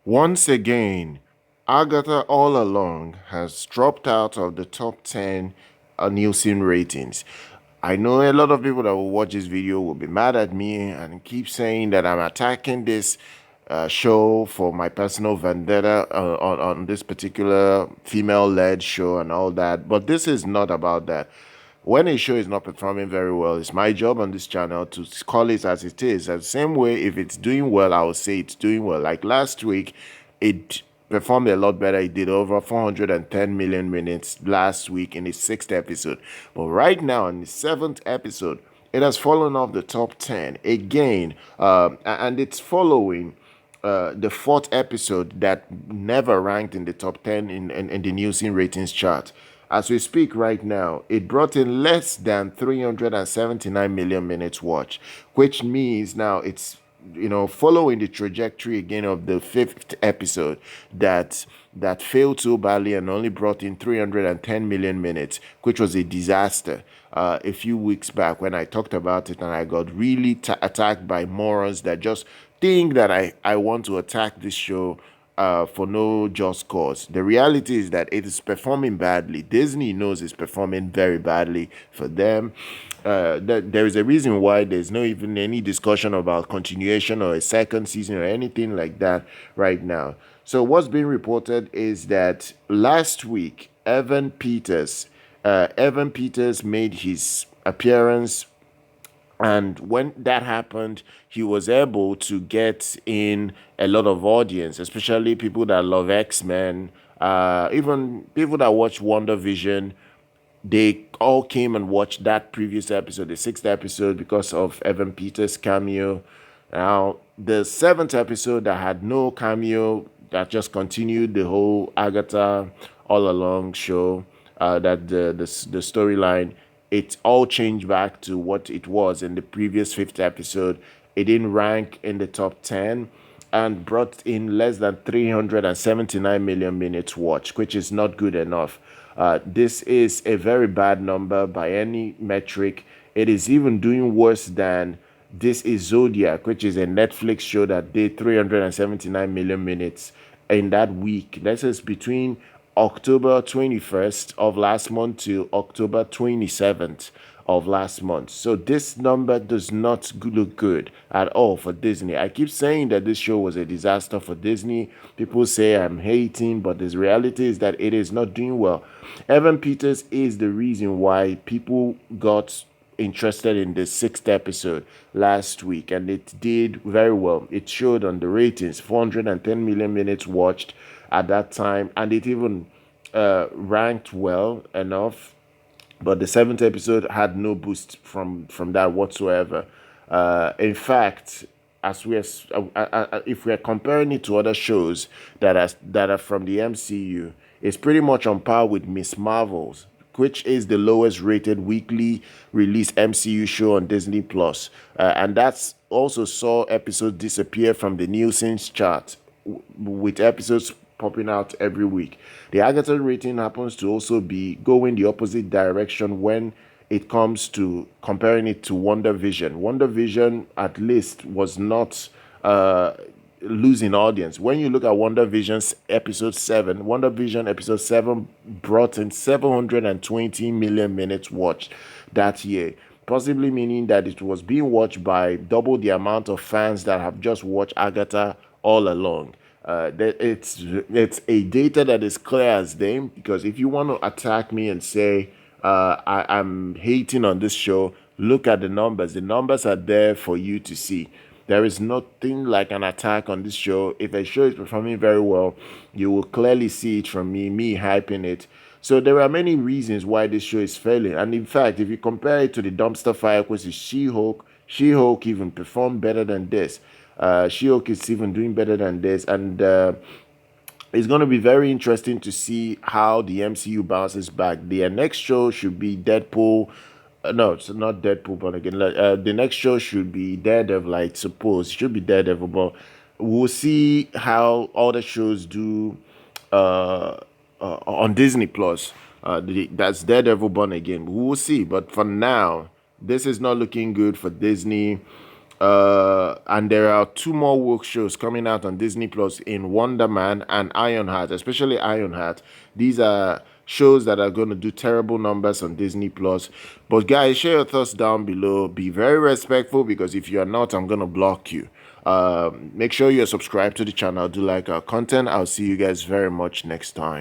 Once again, Agatha all along has dropped out of the top 10 Nielsen ratings. I know a lot of people that will watch this video will be mad at me and keep saying that I'm attacking this show for my personal vendetta on this particular female-led show and all that. But this is not about that. When a show is not performing very well, it's my job on this channel to call it as it is. And the same way, if it's doing well, I will say it's doing well. Like last week, it performed a lot better. It did over 410 million minutes last week in its sixth episode. But right now, in the seventh episode, it has fallen off the top 10 again. And it's following the fourth episode that never ranked in the top 10 in the Nielsen ratings chart. As we speak right now, it brought in less than 379 million minutes watched, which means now it's following the trajectory again of the fifth episode that failed so badly and only brought in 310 million minutes, which was a disaster. A few weeks back when I talked about it, and I got really attacked by morons that just think that I want to attack this show for no just cause. The reality is that it is performing badly. Disney knows it's performing very badly for them. There is a reason why there's no even any discussion about continuation or a second season or anything like that right now. So what's being reported is that last week, Evan Peters made his appearance, and when that happened, he was able to get in a lot of audience, especially people that love X-Men, even people that watch WandaVision. They all came and watched that previous episode, the sixth episode, because of Evan Peters' cameo. Now, the seventh episode that had no cameo, that just continued the whole Agatha all along show, that the storyline, it all changed back to what it was in the previous fifth episode. It didn't rank in the top 10 and brought in less than 379 million minutes watched, which is not good enough. This is a very bad number by any metric. It is even doing worse than This is Zodiac, which is a Netflix show that did 379 million minutes in that week. This is between October 21st of last month to October 27th of last month. So this number does not look good at all for Disney. I keep saying that this show was a disaster for Disney. People say I'm hating, but the reality is that it is not doing well. Evan Peters is the reason why people got interested in the sixth episode last week, and it did very well. It showed on the ratings 410 million minutes watched at that time, and it even ranked well enough, but the seventh episode had no boost from that whatsoever. In fact, as we are, if we are comparing it to other shows that are from the MCU, it's pretty much on par with Miss Marvel's, which is the lowest rated weekly release MCU show on Disney Plus, and that's also saw episodes disappear from the Nielsen's chart, with episodes popping out every week. The Agatha rating happens to also be going the opposite direction when it comes to comparing it to WandaVision. WandaVision at least was not losing audience. When you look at WandaVision's episode 7, WandaVision episode 7 brought in 720 million minutes watched that year, possibly meaning that it was being watched by double the amount of fans that have just watched Agatha all along. It's a data that is clear as day, because if you want to attack me and say I'm hating on this show, look at the numbers. The numbers are there for you to see. There is nothing like an attack on this show. If a show is performing very well, you will clearly see it from me hyping it. So there are many reasons why this show is failing. And in fact, if you compare it to the dumpster fire, which is She-Hulk, She-Hulk even performed better than this. She-Hulk is even doing better than this. And it's going to be very interesting to see how the MCU bounces back. The next show should be Deadpool. No, it's not Deadpool, but again, the next show should be Daredevil, I suppose. It should be Daredevil, but we'll see how other shows do on Disney Plus. That's Daredevil Born Again. We will see. But for now, this is not looking good for Disney. And there are two more woke shows coming out on Disney Plus in Wonder Man and Ironheart, especially Ironheart. These are shows that are going to do terrible numbers on Disney Plus. But guys, share your thoughts down below. Be very respectful, because if you are not, I'm going to block you. Make sure you're subscribed to the channel. Do like our content. I'll see you guys very much next time.